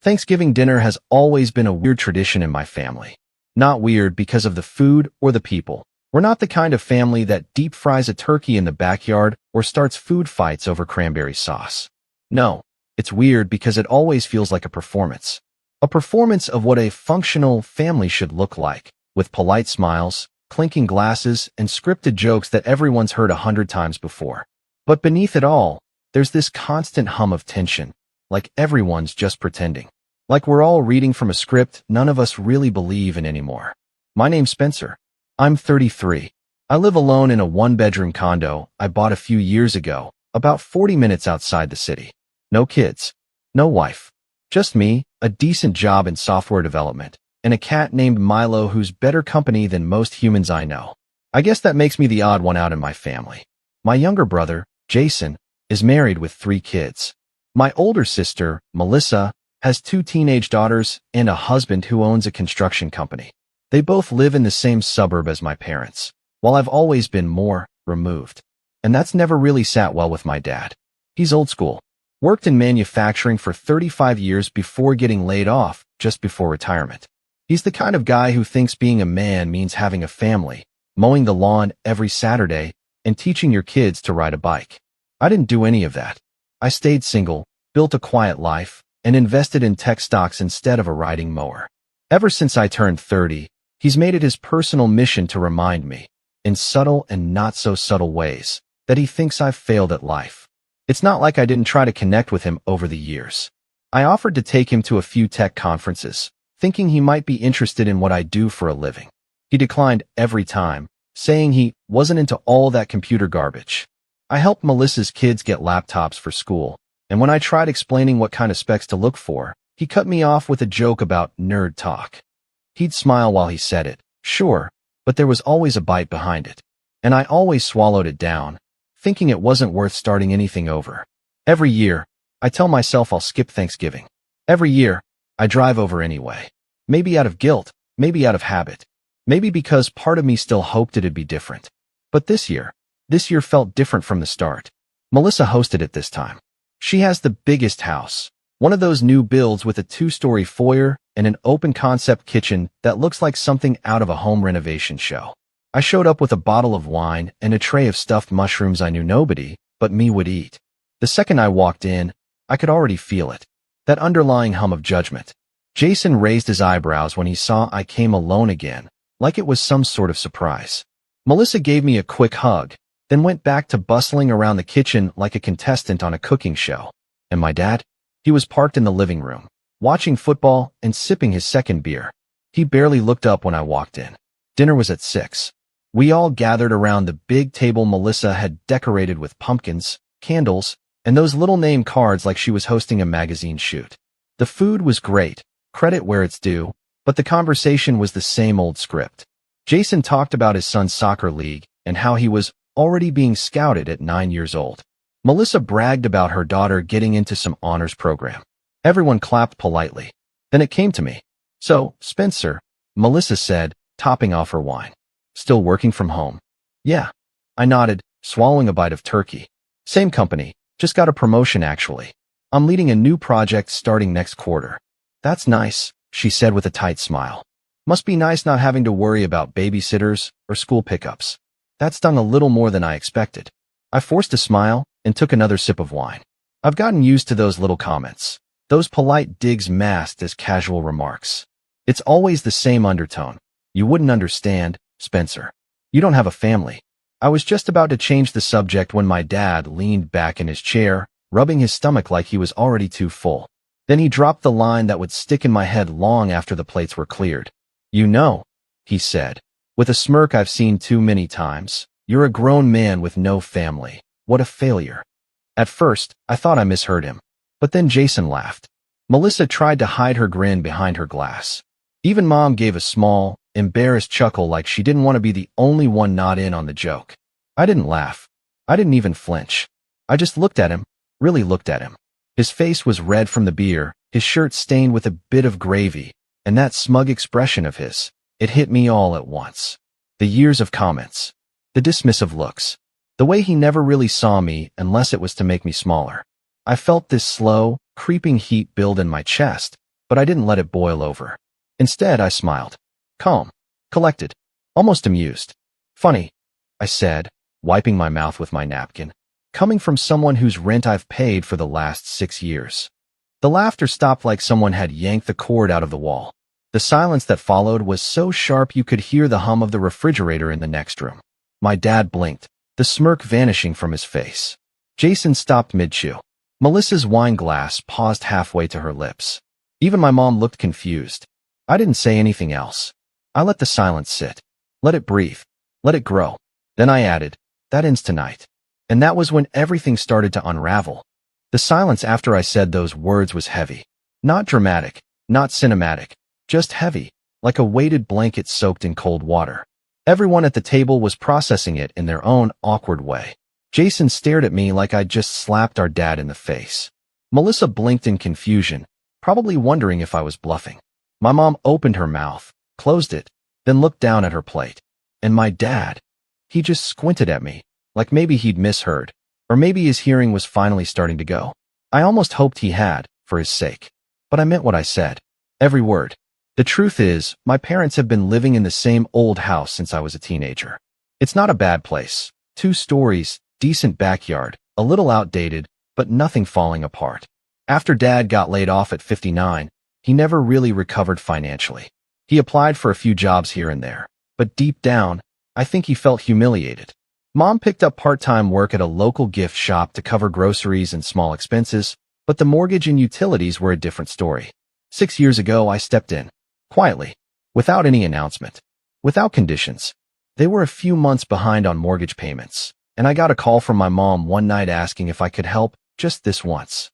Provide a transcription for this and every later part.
Thanksgiving dinner has always been a weird tradition in my family. Not weird because of the food or the people. We're not the kind of family that deep fries a turkey in the backyard or starts food fights over cranberry sauce. No, it's weird because it always feels like a performance. A performance of what a functional family should look like, with polite smiles, clinking glasses, and scripted jokes that everyone's heard 100 times before. But beneath it all, there's this constant hum of tension, like everyone's just pretending. Like we're all reading from a script none of us really believe in anymore. My name's Spencer. I'm 33. I live alone in a one-bedroom condo I bought a few years ago, about 40 minutes outside the city. No kids. No wife. Just me, a decent job in software development, and a cat named Milo who's better company than most humans I know. I guess that makes me the odd one out in my family. My younger brother, Jason, is married with 3 kids. My older sister, Melissa, has 2 teenage daughters and a husband who owns a construction company. They both live in the same suburb as my parents, while I've always been more removed. And that's never really sat well with my dad. He's old school. Worked in manufacturing for 35 years before getting laid off just before retirement. He's the kind of guy who thinks being a man means having a family, mowing the lawn every Saturday, and teaching your kids to ride a bike. I didn't do any of that. I stayed single, built a quiet life, and invested in tech stocks instead of a riding mower. Ever since I turned 30, he's made it his personal mission to remind me, in subtle and not so subtle ways, that he thinks I've failed at life. It's not like I didn't try to connect with him over the years. I offered to take him to a few tech conferences, thinking he might be interested in what I do for a living. He declined every time, saying he wasn't into all that computer garbage. I helped Melissa's kids get laptops for school, and when I tried explaining what kind of specs to look for, he cut me off with a joke about nerd talk. He'd smile while he said it, sure, but there was always a bite behind it. And I always swallowed it down, thinking it wasn't worth starting anything over. Every year, I tell myself I'll skip Thanksgiving. Every year, I drive over anyway. Maybe out of guilt, maybe out of habit. Maybe because part of me still hoped it'd be different. But this year felt different from the start. Melissa hosted it this time. She has the biggest house, one of those new builds with a 2-story foyer and an open-concept kitchen that looks like something out of a home renovation show. I showed up with a bottle of wine and a tray of stuffed mushrooms I knew nobody but me would eat. The second I walked in, I could already feel it. That underlying hum of judgment. Jason raised his eyebrows when he saw I came alone again, like it was some sort of surprise. Melissa gave me a quick hug, then went back to bustling around the kitchen like a contestant on a cooking show. And my dad? He was parked in the living room, watching football and sipping his second beer. He barely looked up when I walked in. Dinner was at 6. We all gathered around the big table Melissa had decorated with pumpkins, candles, and those little name cards like she was hosting a magazine shoot. The food was great, credit where it's due, but the conversation was the same old script. Jason talked about his son's soccer league and how he was already being scouted at 9 years old. Melissa bragged about her daughter getting into some honors program. Everyone clapped politely. Then it came to me. So, Spencer, Melissa said, topping off her wine. Still working from home? Yeah. I nodded, swallowing a bite of turkey. Same company, just got a promotion actually. I'm leading a new project starting next quarter. That's nice, she said with a tight smile. Must be nice not having to worry about babysitters or school pickups. That stung a little more than I expected. I forced a smile and took another sip of wine. I've gotten used to those little comments, those polite digs masked as casual remarks. It's always the same undertone. You wouldn't understand, Spencer. You don't have a family. I was just about to change the subject when my dad leaned back in his chair, rubbing his stomach like he was already too full. Then he dropped the line that would stick in my head long after the plates were cleared. You know, he said, with a smirk I've seen too many times, you're a grown man with no family. What a failure. At first, I thought I misheard him. But then Jason laughed. Melissa tried to hide her grin behind her glass. Even Mom gave a small, embarrassed chuckle like she didn't want to be the only one not in on the joke. I didn't laugh. I didn't even flinch. I just looked at him, really looked at him. His face was red from the beer, his shirt stained with a bit of gravy, and that smug expression of his. It hit me all at once. The years of comments. The dismissive looks. The way he never really saw me unless it was to make me smaller. I felt this slow, creeping heat build in my chest, but I didn't let it boil over. Instead, I smiled. Calm. Collected. Almost amused. Funny, I said, wiping my mouth with my napkin, coming from someone whose rent I've paid for the last 6 years. The laughter stopped like someone had yanked the cord out of the wall. The silence that followed was so sharp you could hear the hum of the refrigerator in the next room. My dad blinked, the smirk vanishing from his face. Jason stopped mid-chew. Melissa's wine glass paused halfway to her lips. Even my mom looked confused. I didn't say anything else. I let the silence sit. Let it breathe. Let it grow. Then I added, that ends tonight. And that was when everything started to unravel. The silence after I said those words was heavy. Not dramatic, not cinematic, just heavy, like a weighted blanket soaked in cold water. Everyone at the table was processing it in their own awkward way. Jason stared at me like I'd just slapped our dad in the face. Melissa blinked in confusion, probably wondering if I was bluffing. My mom opened her mouth, closed it, then looked down at her plate. And my dad, he just squinted at me, like maybe he'd misheard, or maybe his hearing was finally starting to go. I almost hoped he had, for his sake. But I meant what I said. Every word. The truth is, my parents have been living in the same old house since I was a teenager. It's not a bad place. 2 stories, decent backyard, a little outdated, but nothing falling apart. After Dad got laid off at 59, he never really recovered financially. He applied for a few jobs here and there, but deep down, I think he felt humiliated. Mom picked up part-time work at a local gift shop to cover groceries and small expenses, but the mortgage and utilities were a different story. 6 years ago, I stepped in. Quietly. Without any announcement. Without conditions. They were a few months behind on mortgage payments, and I got a call from my mom one night asking if I could help just this once.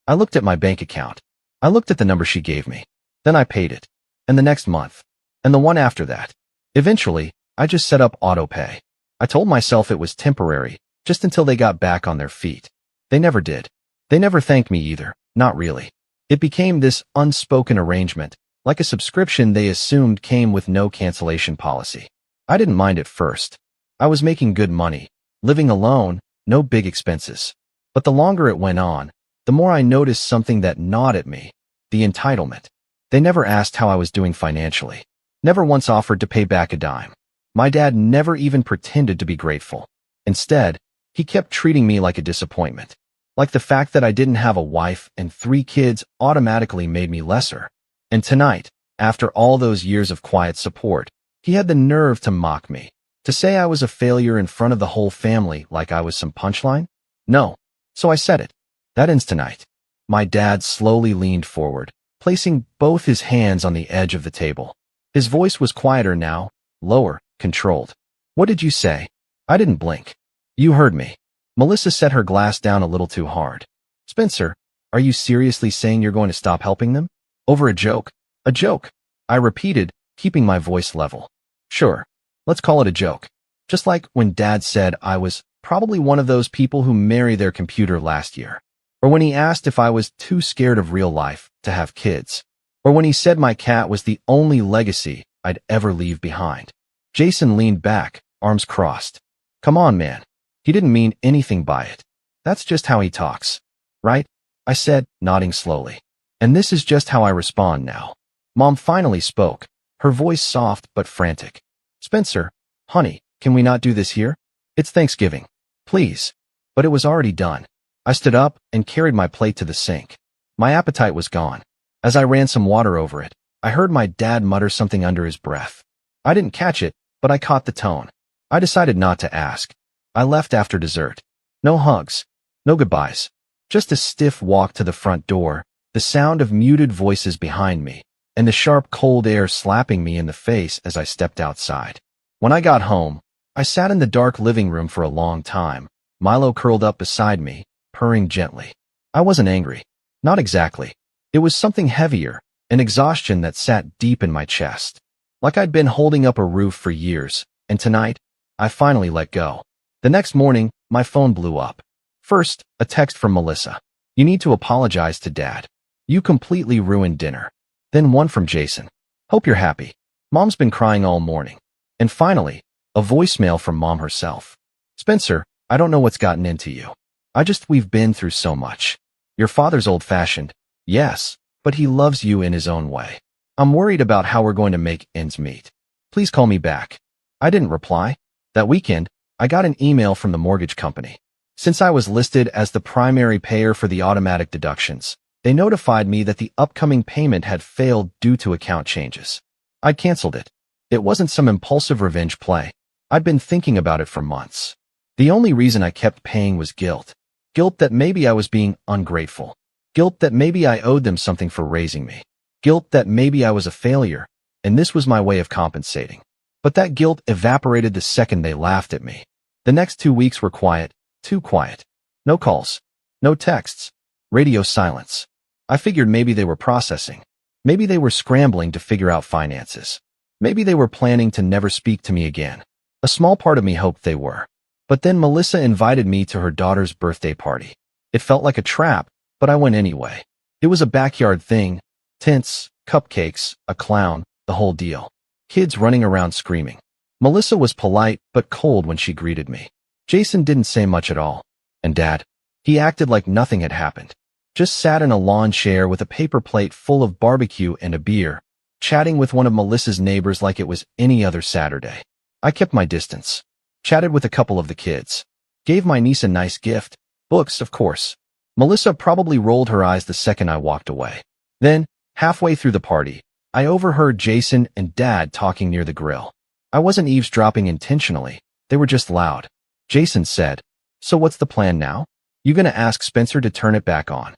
I looked at my bank account. I looked at the number she gave me. Then I paid it. And the next month. And the one after that. Eventually, I just set up auto pay. I told myself it was temporary, just until they got back on their feet. They never did. They never thanked me either. Not really. It became this unspoken arrangement, like a subscription they assumed came with no cancellation policy. I didn't mind at first. I was making good money, living alone, no big expenses. But the longer it went on, the more I noticed something that gnawed at me, the entitlement. They never asked how I was doing financially. Never once offered to pay back a dime. My dad never even pretended to be grateful. Instead, he kept treating me like a disappointment. Like the fact that I didn't have a wife and 3 kids automatically made me lesser. And tonight, after all those years of quiet support, he had the nerve to mock me, to say I was a failure in front of the whole family like I was some punchline? No. So I said it. That ends tonight. My dad slowly leaned forward, placing both his hands on the edge of the table. His voice was quieter now, lower, controlled. What did you say? I didn't blink. You heard me. Melissa set her glass down a little too hard. Spencer, are you seriously saying you're going to stop helping them? Over a joke. A joke. I repeated, keeping my voice level. Sure. Let's call it a joke. Just like when Dad said I was probably one of those people who marry their computer last year. Or when he asked if I was too scared of real life to have kids. Or when he said my cat was the only legacy I'd ever leave behind. Jason leaned back, arms crossed. Come on, man. He didn't mean anything by it. That's just how he talks. Right? I said, nodding slowly. And this is just how I respond now. Mom finally spoke, her voice soft but frantic. Spencer, honey, can we not do this here? It's Thanksgiving. Please. But it was already done. I stood up and carried my plate to the sink. My appetite was gone. As I ran some water over it, I heard my dad mutter something under his breath. I didn't catch it, but I caught the tone. I decided not to ask. I left after dessert. No hugs. No goodbyes. Just a stiff walk to the front door, the sound of muted voices behind me, and the sharp cold air slapping me in the face as I stepped outside. When I got home, I sat in the dark living room for a long time, Milo curled up beside me, purring gently. I wasn't angry. Not exactly. It was something heavier, an exhaustion that sat deep in my chest. Like I'd been holding up a roof for years, and tonight, I finally let go. The next morning, my phone blew up. First, a text from Melissa. You need to apologize to Dad. You completely ruined dinner. Then one from Jason. Hope you're happy. Mom's been crying all morning. And finally, a voicemail from Mom herself. Spencer, I don't know what's gotten into you. We've been through so much. Your father's old-fashioned, yes, but he loves you in his own way. I'm worried about how we're going to make ends meet. Please call me back." I didn't reply. That weekend, I got an email from the mortgage company. Since I was listed as the primary payer for the automatic deductions, they notified me that the upcoming payment had failed due to account changes. I canceled it. It wasn't some impulsive revenge play. I'd been thinking about it for months. The only reason I kept paying was guilt. Guilt that maybe I was being ungrateful. Guilt that maybe I owed them something for raising me. Guilt that maybe I was a failure, and this was my way of compensating. But that guilt evaporated the second they laughed at me. The next 2 weeks were quiet, too quiet. No calls, no texts, radio silence. I figured maybe they were processing. Maybe they were scrambling to figure out finances. Maybe they were planning to never speak to me again. A small part of me hoped they were. But then Melissa invited me to her daughter's birthday party. It felt like a trap, but I went anyway. It was a backyard thing. Tents, cupcakes, a clown, the whole deal. Kids running around screaming. Melissa was polite but cold when she greeted me. Jason didn't say much at all. And Dad? He acted like nothing had happened. Just sat in a lawn chair with a paper plate full of barbecue and a beer, chatting with one of Melissa's neighbors like it was any other Saturday. I kept my distance. Chatted with a couple of the kids. Gave my niece a nice gift. Books, of course. Melissa probably rolled her eyes the second I walked away. Then, halfway through the party, I overheard Jason and Dad talking near the grill. I wasn't eavesdropping intentionally. They were just loud. Jason said, "So what's the plan now? You gonna ask Spencer to turn it back on?"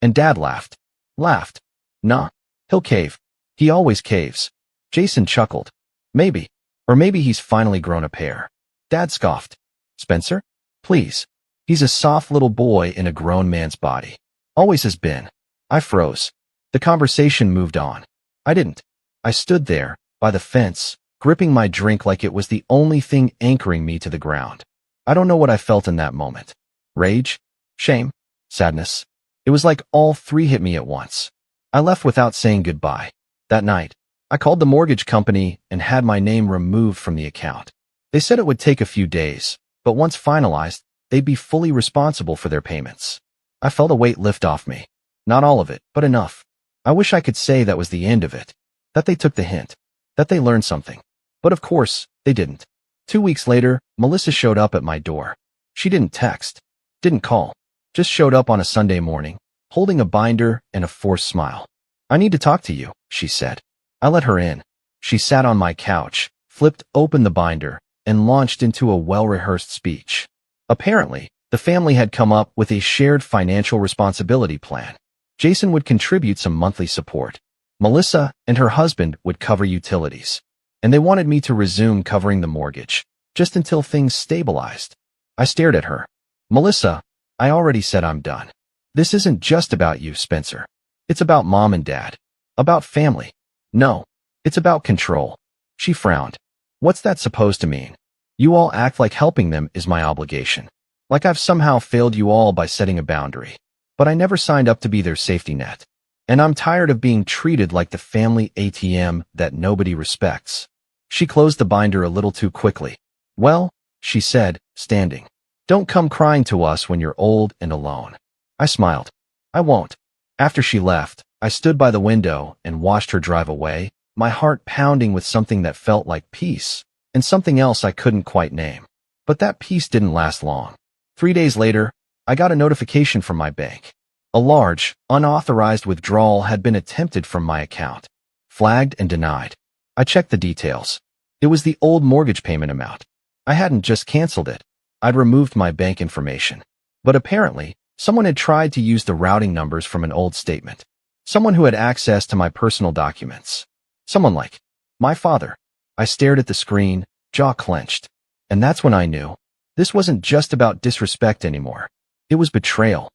And Dad laughed. Laughed. "Nah. He'll cave. He always caves." Jason chuckled. "Maybe. Or maybe he's finally grown a pair." Dad scoffed. "Spencer? Please. He's a soft little boy in a grown man's body. Always has been." I froze. The conversation moved on. I didn't. I stood there, by the fence, gripping my drink like it was the only thing anchoring me to the ground. I don't know what I felt in that moment. Rage? Shame? Sadness? It was like all three hit me at once. I left without saying goodbye. That night, I called the mortgage company and had my name removed from the account. They said it would take a few days, but once finalized, they'd be fully responsible for their payments. I felt a weight lift off me. Not all of it, but enough. I wish I could say that was the end of it. That they took the hint. That they learned something. But of course, they didn't. 2 weeks later, Melissa showed up at my door. She didn't text. Didn't call. Just showed up on a Sunday morning, holding a binder and a forced smile. "I need to talk to you," she said. I let her in. She sat on my couch, flipped open the binder, and launched into a well-rehearsed speech. Apparently, the family had come up with a shared financial responsibility plan. Jason would contribute some monthly support. Melissa and her husband would cover utilities. And they wanted me to resume covering the mortgage, just until things stabilized. I stared at her. "Melissa, I already said I'm done. This isn't just about you, Spencer. It's about Mom and Dad. About family. No, it's about control." She frowned. "What's that supposed to mean? You all act like helping them is my obligation. Like I've somehow failed you all by setting a boundary. But I never signed up to be their safety net. And I'm tired of being treated like the family ATM that nobody respects." She closed the binder a little too quickly. "Well," she said, standing, "don't come crying to us when you're old and alone." I smiled. "I won't." After she left, I stood by the window and watched her drive away, my heart pounding with something that felt like peace, and something else I couldn't quite name. But that peace didn't last long. 3 days later, I got a notification from my bank. A large, unauthorized withdrawal had been attempted from my account. Flagged and denied. I checked the details. It was the old mortgage payment amount. I hadn't just canceled it. I'd removed my bank information. But apparently, someone had tried to use the routing numbers from an old statement. Someone who had access to my personal documents. Someone like my father. I stared at the screen, jaw clenched. And that's when I knew. This wasn't just about disrespect anymore. It was betrayal.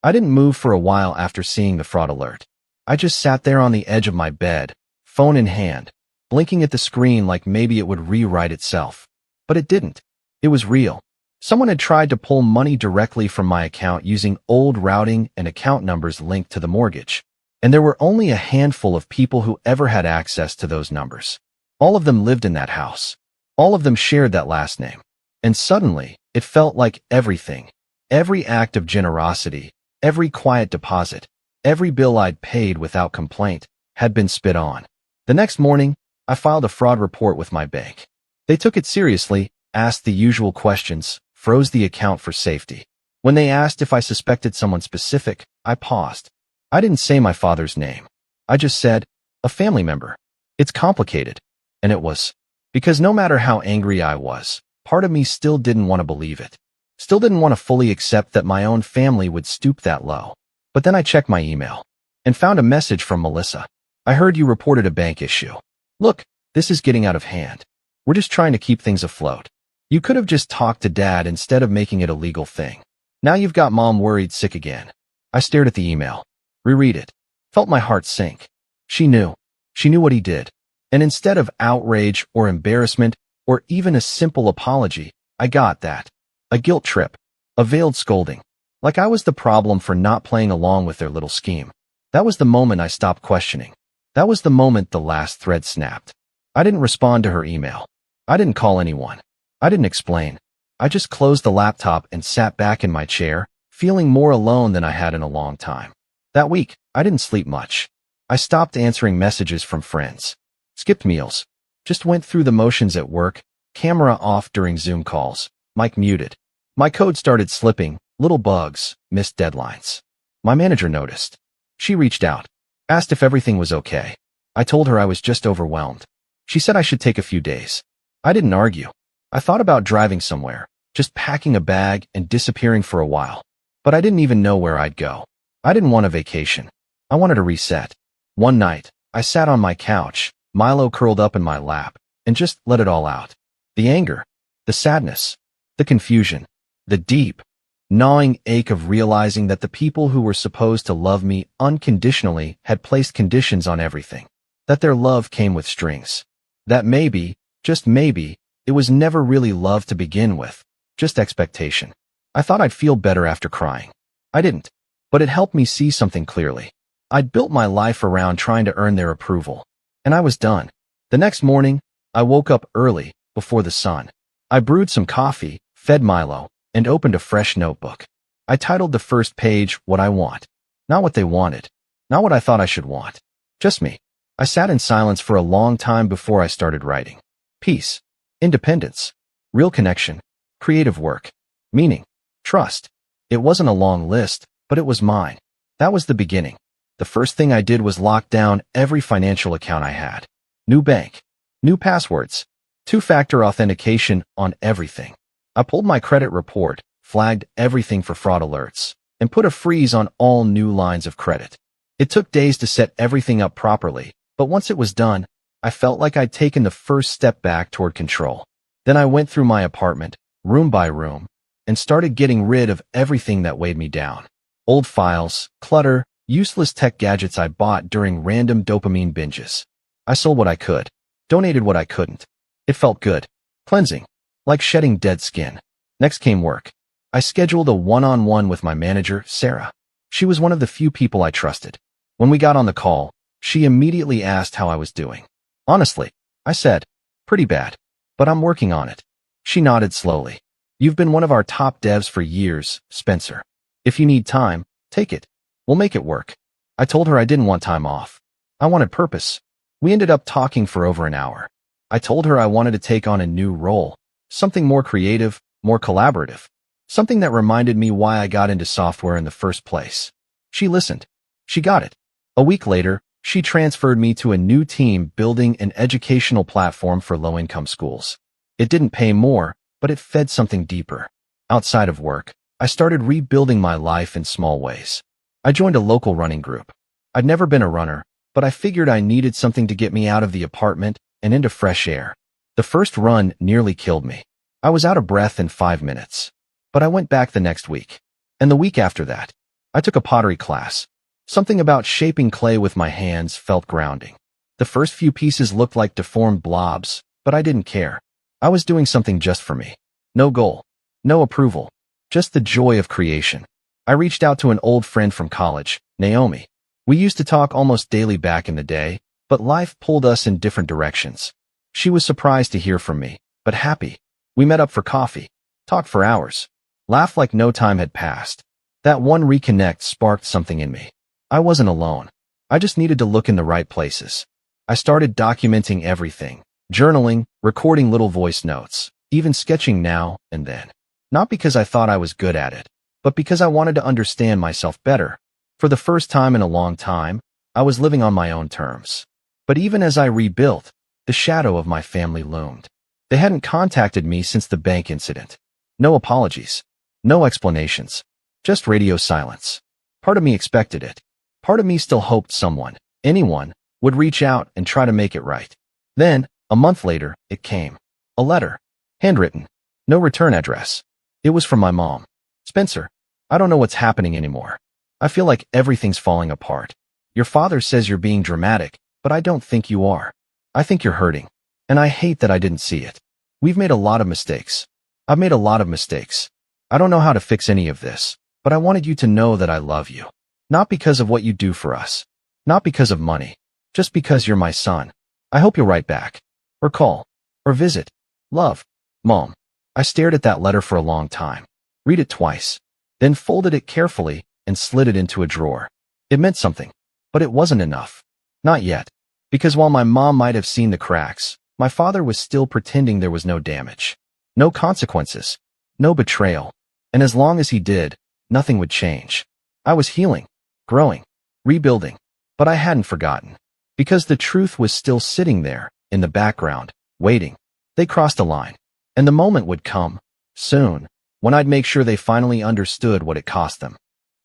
I didn't move for a while after seeing the fraud alert. I just sat there on the edge of my bed, phone in hand, blinking at the screen like maybe it would rewrite itself. But it didn't. It was real. Someone had tried to pull money directly from my account using old routing and account numbers linked to the mortgage. And there were only a handful of people who ever had access to those numbers. All of them lived in that house. All of them shared that last name. And suddenly, it felt like everything, every act of generosity, every quiet deposit, Every bill I'd paid without complaint had been spit on. The next morning, I filed a fraud report with my bank. They took it seriously, asked the usual questions, froze the account for safety. When they asked if I suspected someone specific, I paused. I didn't say my father's name. I just said, a family member. It's complicated. And it was. Because no matter how angry I was, part of me still didn't want to believe it. Still didn't want to fully accept that my own family would stoop that low. But then I checked my email and found a message from Melissa. I heard you reported a bank issue. Look, this is getting out of hand. We're just trying to keep things afloat. You could have just talked to Dad instead of making it a legal thing. Now you've got Mom worried sick again. I stared at the email. Reread it. Felt my heart sink. She knew. She knew what he did. And instead of outrage or embarrassment or even a simple apology, I got that. A guilt trip. A veiled scolding. Like I was the problem for not playing along with their little scheme. That was the moment I stopped questioning. That was the moment the last thread snapped. I didn't respond to her email. I didn't call anyone. I didn't explain. I just closed the laptop and sat back in my chair, feeling more alone than I had in a long time. That week, I didn't sleep much. I stopped answering messages from friends. Skipped meals. Just went through the motions at work, camera off during Zoom calls, mic muted. My code started slipping, little bugs, missed deadlines. My manager noticed. She reached out, asked if everything was okay. I told her I was just overwhelmed. She said I should take a few days. I didn't argue. I thought about driving somewhere, just packing a bag and disappearing for a while. But I didn't even know where I'd go. I didn't want a vacation. I wanted a reset. One night, I sat on my couch, Milo curled up in my lap, and just let it all out. The anger, the sadness, the confusion, the deep, gnawing ache of realizing that the people who were supposed to love me unconditionally had placed conditions on everything. That their love came with strings. That maybe, just maybe, it was never really love to begin with, just expectation. I thought I'd feel better after crying. I didn't, but it helped me see something clearly. I'd built my life around trying to earn their approval, and I was done. The next morning, I woke up early, before the sun. I brewed some coffee, fed Milo, and opened a fresh notebook. I titled the first page, What I Want. Not what they wanted. Not what I thought I should want. Just me. I sat in silence for a long time before I started writing. Peace. Independence. Real connection. Creative work. Meaning. Trust. It wasn't a long list, but it was mine. That was the beginning. The first thing I did was lock down every financial account I had. New bank. New passwords. Two-factor authentication on everything. I pulled my credit report, flagged everything for fraud alerts, and put a freeze on all new lines of credit. It took days to set everything up properly, but once it was done, I felt like I'd taken the first step back toward control. Then I went through my apartment, room by room, and started getting rid of everything that weighed me down. Old files, clutter, useless tech gadgets I bought during random dopamine binges. I sold what I could, donated what I couldn't. It felt good. Cleansing. Like shedding dead skin. Next came work. I scheduled a one-on-one with my manager, Sarah. She was one of the few people I trusted. When we got on the call, she immediately asked how I was doing. Honestly, I said, pretty bad, but I'm working on it. She nodded slowly. You've been one of our top devs for years, Spencer. If you need time, take it. We'll make it work. I told her I didn't want time off. I wanted purpose. We ended up talking for over an hour. I told her I wanted to take on a new role, something more creative, more collaborative, something that reminded me why I got into software in the first place. She listened. She got it. A week later, she transferred me to a new team building an educational platform for low-income schools. It didn't pay more, but it fed something deeper. Outside of work, I started rebuilding my life in small ways. I joined a local running group. I'd never been a runner, but I figured I needed something to get me out of the apartment and into fresh air. The first run nearly killed me. I was out of breath in 5 minutes. But I went back the next week. And the week after that, I took a pottery class. Something about shaping clay with my hands felt grounding. The first few pieces looked like deformed blobs, but I didn't care. I was doing something just for me. No goal. No approval. Just the joy of creation. I reached out to an old friend from college, Naomi. We used to talk almost daily back in the day, but life pulled us in different directions. She was surprised to hear from me, but happy. We met up for coffee, talked for hours, laughed like no time had passed. That one reconnect sparked something in me. I wasn't alone. I just needed to look in the right places. I started documenting everything, journaling, recording little voice notes, even sketching now and then. Not because I thought I was good at it, but because I wanted to understand myself better. For the first time in a long time, I was living on my own terms. But even as I rebuilt, the shadow of my family loomed. They hadn't contacted me since the bank incident. No apologies. No explanations. Just radio silence. Part of me expected it. Part of me still hoped someone, anyone, would reach out and try to make it right. Then, a month later, it came. A letter. Handwritten. No return address. It was from my mom. Spencer, I don't know what's happening anymore. I feel like everything's falling apart. Your father says you're being dramatic, but I don't think you are. I think you're hurting. And I hate that I didn't see it. We've made a lot of mistakes. I've made a lot of mistakes. I don't know how to fix any of this, but I wanted you to know that I love you. Not because of what you do for us. Not because of money. Just because you're my son. I hope you'll write back. Or call. Or visit. Love. Mom. I stared at that letter for a long time. Read it twice. Then folded it carefully and slid it into a drawer. It meant something. But it wasn't enough. Not yet. Because while my mom might have seen the cracks, my father was still pretending there was no damage. No consequences. No betrayal. And as long as he did, nothing would change. I was healing. Growing. Rebuilding. But I hadn't forgotten. Because the truth was still sitting there, in the background, waiting. They crossed a line. And the moment would come, soon, when I'd make sure they finally understood what it cost them.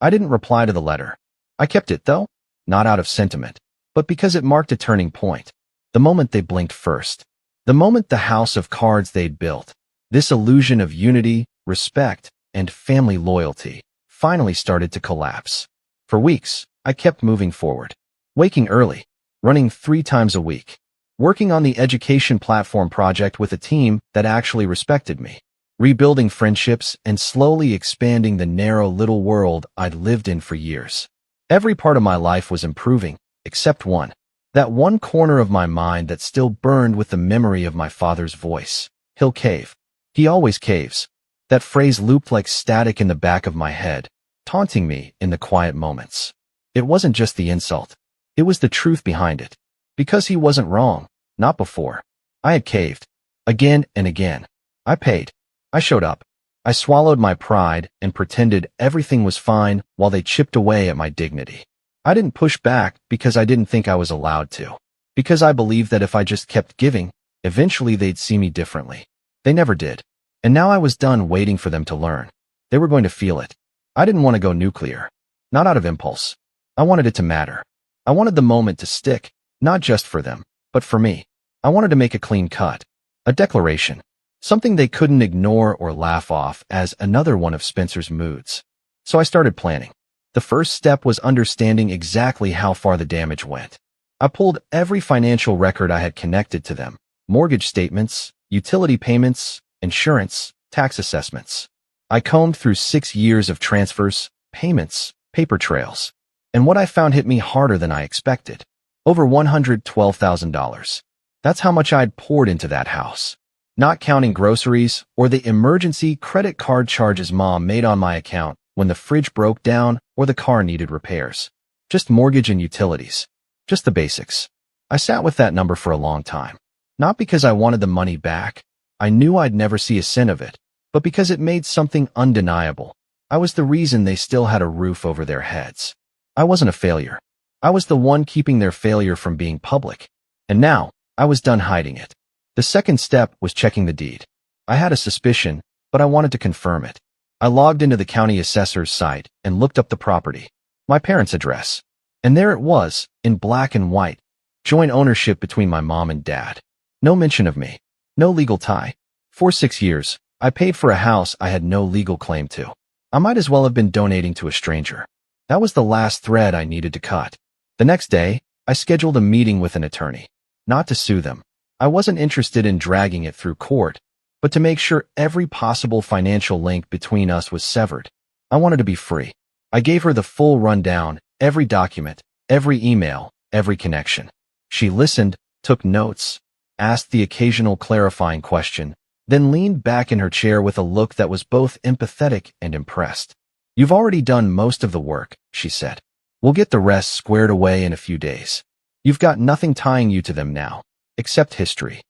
I didn't reply to the letter. I kept it, though, not out of sentiment, but because it marked a turning point. The moment they blinked first. The moment the house of cards they'd built, this illusion of unity, respect, and family loyalty, finally started to collapse. For weeks, I kept moving forward. Waking early, running 3 times a week, working on the education platform project with a team that actually respected me, rebuilding friendships and slowly expanding the narrow little world I'd lived in for years. Every part of my life was improving, except one. That one corner of my mind that still burned with the memory of my father's voice. He'll cave. He always caves. That phrase looped like static in the back of my head, taunting me in the quiet moments. It wasn't just the insult. It was the truth behind it. Because he wasn't wrong. Not before. I had caved. Again and again. I paid. I showed up. I swallowed my pride and pretended everything was fine while they chipped away at my dignity. I didn't push back because I didn't think I was allowed to. Because I believed that if I just kept giving, eventually they'd see me differently. They never did. And now I was done waiting for them to learn. They were going to feel it. I didn't want to go nuclear. Not out of impulse. I wanted it to matter. I wanted the moment to stick, not just for them, but for me. I wanted to make a clean cut. A declaration. Something they couldn't ignore or laugh off as another one of Spencer's moods. So I started planning. The first step was understanding exactly how far the damage went. I pulled every financial record I had connected to them. Mortgage statements, utility payments, insurance, tax assessments. I combed through 6 years of transfers, payments, paper trails. And what I found hit me harder than I expected. Over $112,000. That's how much I'd poured into that house. Not counting groceries or the emergency credit card charges Mom made on my account when the fridge broke down or the car needed repairs. Just mortgage and utilities. Just the basics. I sat with that number for a long time. Not because I wanted the money back. I knew I'd never see a cent of it. But because it made something undeniable. I was the reason they still had a roof over their heads. I wasn't a failure. I was the one keeping their failure from being public. And now, I was done hiding it. The second step was checking the deed. I had a suspicion, but I wanted to confirm it. I logged into the county assessor's site and looked up the property. My parents' address. And there it was, in black and white. Joint ownership between my mom and dad. No mention of me. No legal tie. For 6 years, I paid for a house I had no legal claim to. I might as well have been donating to a stranger. That was the last thread I needed to cut. The next day, I scheduled a meeting with an attorney. Not to sue them. I wasn't interested in dragging it through court, but to make sure every possible financial link between us was severed. I wanted to be free. I gave her the full rundown, every document, every email, every connection. She listened, took notes, asked the occasional clarifying question, then leaned back in her chair with a look that was both empathetic and impressed. You've already done most of the work, she said. We'll get the rest squared away in a few days. You've got nothing tying you to them now, except history.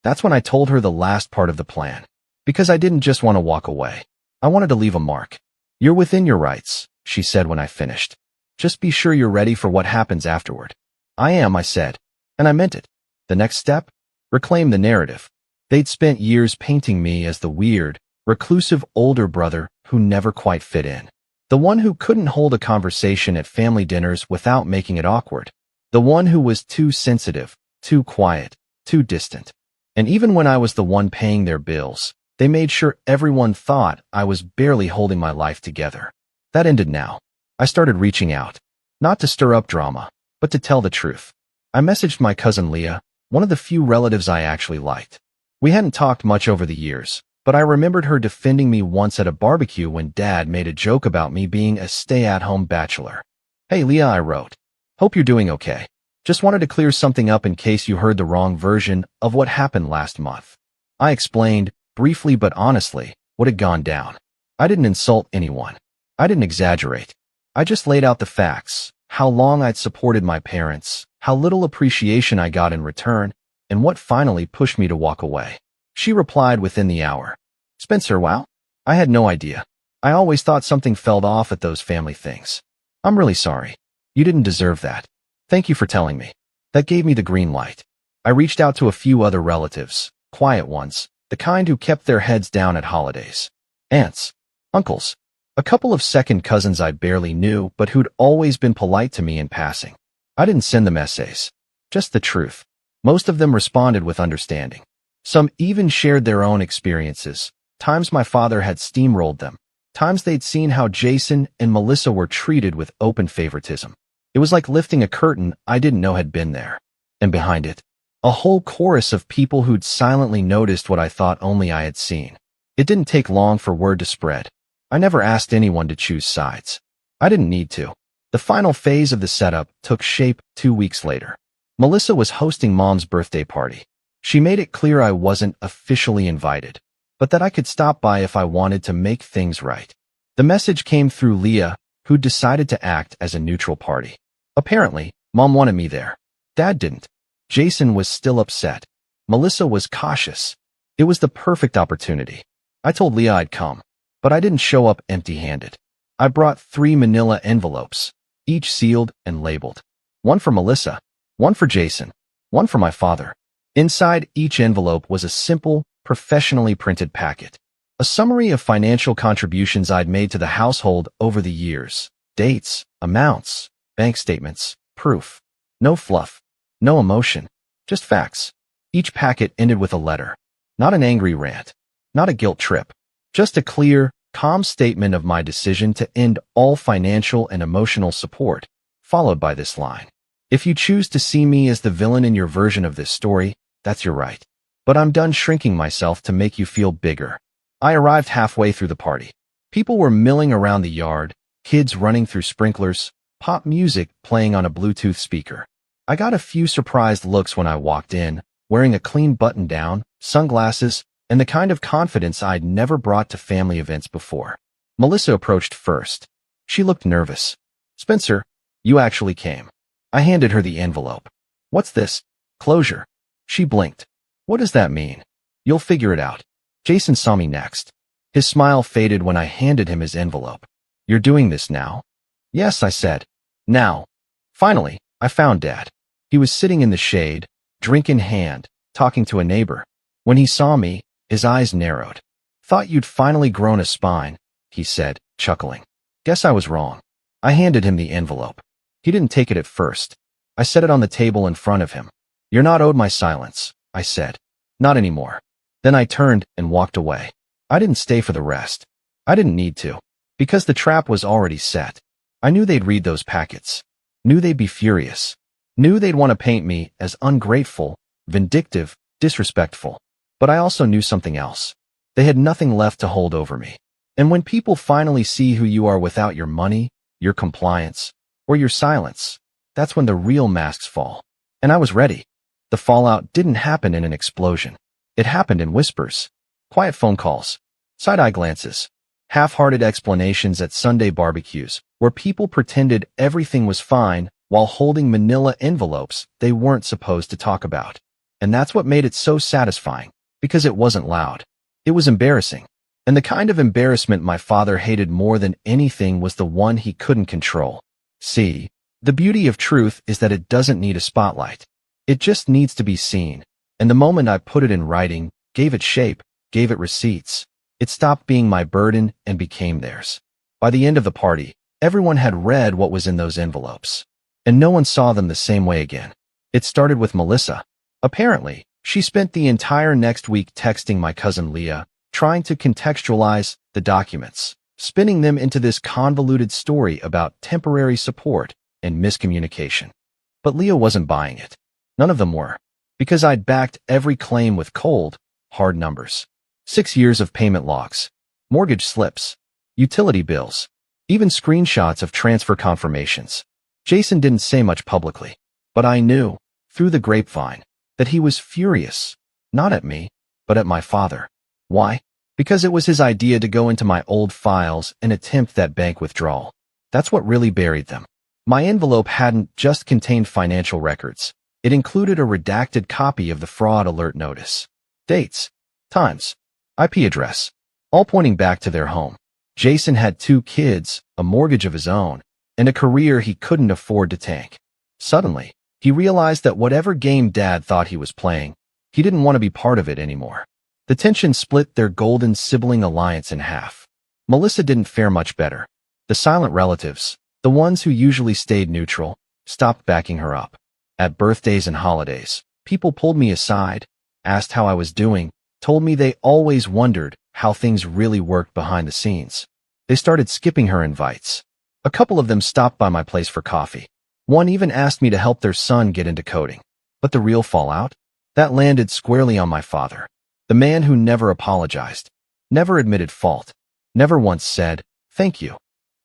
That's when I told her the last part of the plan. Because I didn't just want to walk away. I wanted to leave a mark. You're within your rights, she said when I finished. Just be sure you're ready for what happens afterward. I am, I said. And I meant it. The next step? Reclaim the narrative. They'd spent years painting me as the weird, reclusive older brother who never quite fit in. The one who couldn't hold a conversation at family dinners without making it awkward. The one who was too sensitive, too quiet, too distant. And even when I was the one paying their bills, they made sure everyone thought I was barely holding my life together. That ended now. I started reaching out. Not to stir up drama, but to tell the truth. I messaged my cousin Leah, one of the few relatives I actually liked. We hadn't talked much over the years, but I remembered her defending me once at a barbecue when Dad made a joke about me being a stay-at-home bachelor. Hey Leah, I wrote. Hope you're doing okay. Just wanted to clear something up in case you heard the wrong version of what happened last month. I explained, briefly but honestly, what had gone down. I didn't insult anyone. I didn't exaggerate. I just laid out the facts, how long I'd supported my parents, how little appreciation I got in return, and what finally pushed me to walk away. She replied within the hour. Spencer, wow. I had no idea. I always thought something fell off at those family things. I'm really sorry. You didn't deserve that. Thank you for telling me. That gave me the green light. I reached out to a few other relatives, quiet ones, the kind who kept their heads down at holidays. Aunts, uncles, a couple of second cousins I barely knew but who'd always been polite to me in passing. I didn't send them essays. Just the truth. Most of them responded with understanding. Some even shared their own experiences, times my father had steamrolled them, times they'd seen how Jason and Melissa were treated with open favoritism. It was like lifting a curtain I didn't know had been there. And behind it, a whole chorus of people who'd silently noticed what I thought only I had seen. It didn't take long for word to spread. I never asked anyone to choose sides. I didn't need to. The final phase of the setup took shape 2 weeks later. Melissa was hosting Mom's birthday party. She made it clear I wasn't officially invited, but that I could stop by if I wanted to make things right. The message came through Leah, who decided to act as a neutral party. Apparently, Mom wanted me there. Dad didn't. Jason was still upset. Melissa was cautious. It was the perfect opportunity. I told Leah I'd come, but I didn't show up empty-handed. I brought 3 manila envelopes, each sealed and labeled. One for Melissa, one for Jason, one for my father. Inside each envelope was a simple, professionally printed packet. A summary of financial contributions I'd made to the household over the years. Dates, amounts, bank statements, proof. No fluff, no emotion, just facts. Each packet ended with a letter. Not an angry rant, not a guilt trip. Just a clear, calm statement of my decision to end all financial and emotional support, followed by this line. If you choose to see me as the villain in your version of this story, that's your right. But I'm done shrinking myself to make you feel bigger. I arrived halfway through the party. People were milling around the yard, kids running through sprinklers, pop music playing on a Bluetooth speaker. I got a few surprised looks when I walked in, wearing a clean button-down, sunglasses, and the kind of confidence I'd never brought to family events before. Melissa approached first. She looked nervous. Spencer, you actually came. I handed her the envelope. What's this? Closure. She blinked. What does that mean? You'll figure it out. Jason saw me next. His smile faded when I handed him his envelope. You're doing this now? Yes, I said. Now. Finally, I found Dad. He was sitting in the shade, drink in hand, talking to a neighbor. When he saw me, his eyes narrowed. Thought you'd finally grown a spine, he said, chuckling. Guess I was wrong. I handed him the envelope. He didn't take it at first. I set it on the table in front of him. You're not owed my silence, I said. Not anymore. Then I turned and walked away. I didn't stay for the rest. I didn't need to. Because the trap was already set. I knew they'd read those packets. Knew they'd be furious. Knew they'd want to paint me as ungrateful, vindictive, disrespectful. But I also knew something else. They had nothing left to hold over me. And when people finally see who you are without your money, your compliance, or your silence, that's when the real masks fall. And I was ready. The fallout didn't happen in an explosion. It happened in whispers. Quiet phone calls. Side-eye glances. Half-hearted explanations at Sunday barbecues, where people pretended everything was fine while holding manila envelopes they weren't supposed to talk about. And that's what made it so satisfying, because it wasn't loud. It was embarrassing. And the kind of embarrassment my father hated more than anything was the one he couldn't control. See, the beauty of truth is that it doesn't need a spotlight. It just needs to be seen. And the moment I put it in writing, gave it shape, gave it receipts, it stopped being my burden and became theirs. By the end of the party, everyone had read what was in those envelopes. And no one saw them the same way again. It started with Melissa. Apparently, she spent the entire next week texting my cousin Leah, trying to contextualize the documents, spinning them into this convoluted story about temporary support and miscommunication. But Leah wasn't buying it. None of them were. Because I'd backed every claim with cold, hard numbers. 6 years of payment logs, mortgage slips, utility bills, even screenshots of transfer confirmations. Jason didn't say much publicly, but I knew, through the grapevine, that he was furious, not at me, but at my father. Why? Because it was his idea to go into my old files and attempt that bank withdrawal. That's what really buried them. My envelope hadn't just contained financial records. It included a redacted copy of the fraud alert notice. Dates, times, IP address, all pointing back to their home. Jason had 2 kids, a mortgage of his own, and a career he couldn't afford to tank. Suddenly, he realized that whatever game Dad thought he was playing, he didn't want to be part of it anymore. The tension split their golden sibling alliance in half. Melissa didn't fare much better. The silent relatives, the ones who usually stayed neutral, stopped backing her up. At birthdays and holidays, people pulled me aside, asked how I was doing, told me they always wondered how things really worked behind the scenes. They started skipping her invites. A couple of them stopped by my place for coffee. One even asked me to help their son get into coding. But the real fallout? That landed squarely on my father. The man who never apologized, never admitted fault, never once said, "Thank you,"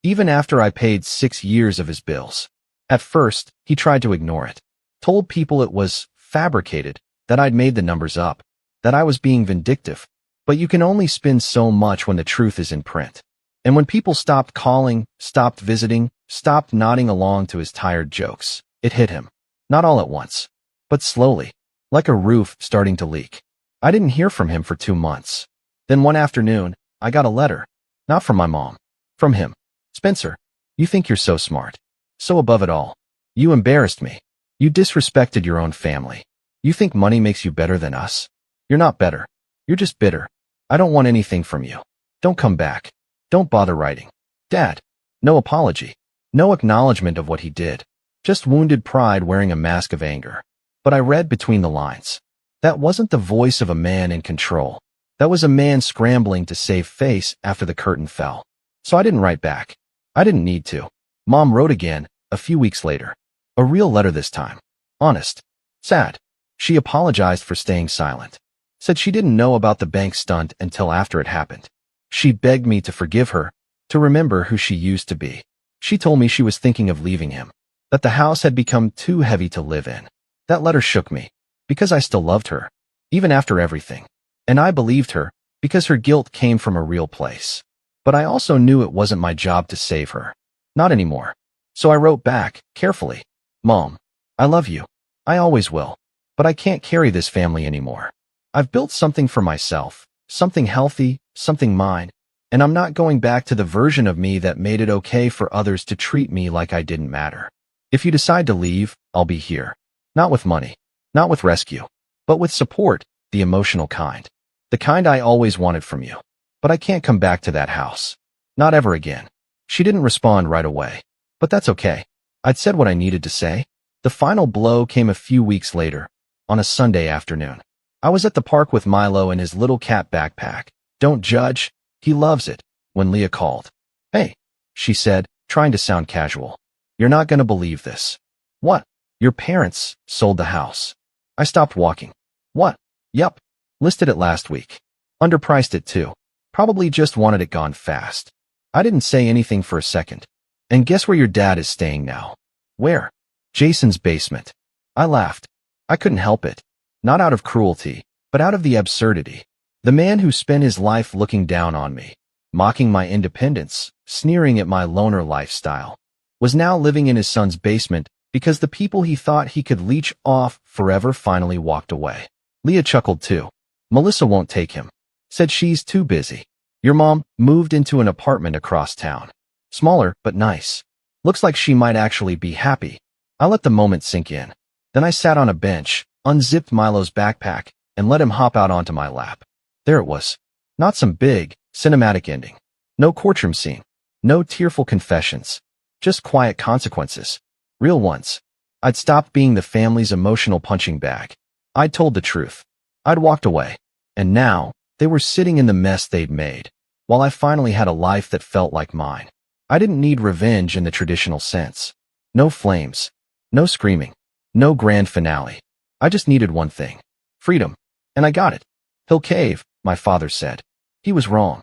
even after I paid 6 years of his bills. At first, he tried to ignore it, told people it was fabricated, that I'd made the numbers up, that I was being vindictive. But you can only spin so much when the truth is in print. And when people stopped calling, stopped visiting, stopped nodding along to his tired jokes, it hit him. Not all at once, but slowly, like a roof starting to leak. I didn't hear from him for 2 months. Then one afternoon, I got a letter. Not from my mom. From him. "Spencer, you think you're so smart. So above it all. You embarrassed me. You disrespected your own family. You think money makes you better than us? You're not better. You're just bitter. I don't want anything from you. Don't come back. Don't bother writing." Dad. No apology. No acknowledgement of what he did. Just wounded pride wearing a mask of anger. But I read between the lines. That wasn't the voice of a man in control. That was a man scrambling to save face after the curtain fell. So I didn't write back. I didn't need to. Mom wrote again, a few weeks later. A real letter this time. Honest. Sad. She apologized for staying silent. Said she didn't know about the bank stunt until after it happened. She begged me to forgive her, to remember who she used to be. She told me she was thinking of leaving him, that the house had become too heavy to live in. That letter shook me, because I still loved her, even after everything. And I believed her, because her guilt came from a real place. But I also knew it wasn't my job to save her. Not anymore. So I wrote back, carefully. "Mom, I love you. I always will. But I can't carry this family anymore. I've built something for myself, something healthy, something mine, and I'm not going back to the version of me that made it okay for others to treat me like I didn't matter. If you decide to leave, I'll be here. Not with money, not with rescue, but with support, the emotional kind. The kind I always wanted from you. But I can't come back to that house. Not ever again." She didn't respond right away. But that's okay. I'd said what I needed to say. The final blow came a few weeks later, on a Sunday afternoon. I was at the park with Milo in his little cat backpack. Don't judge. He loves it. When Leah called. "Hey," she said, trying to sound casual. "You're not going to believe this." "What?" "Your parents sold the house." I stopped walking. "What?" "Yup. Listed it last week. Underpriced it too. Probably just wanted it gone fast." I didn't say anything for a second. "And guess where your dad is staying now?" "Where?" "Jason's basement." I laughed. I couldn't help it. Not out of cruelty, but out of the absurdity. The man who spent his life looking down on me. mocking my independence, sneering at my loner lifestyle, was now living in his son's basement because the people he thought he could leech off forever finally walked away. Leah chuckled too. Melissa won't take him. Said she's too busy. Your mom moved into an apartment across town. Smaller, but nice. Looks like she might actually be happy. I let the moment sink in. Then I sat on a bench, unzipped Milo's backpack, and let him hop out onto my lap. There it was. Not some big, cinematic ending. No courtroom scene. No tearful confessions. Just quiet consequences. Real ones. I'd stopped being the family's emotional punching bag. I'd told the truth. I'd walked away. And now, they were sitting in the mess they'd made, while I finally had a life that felt like mine. I didn't need revenge in the traditional sense. No flames. No screaming. No grand finale. I just needed one thing. Freedom. And I got it. He'll cave, my father said. He was wrong.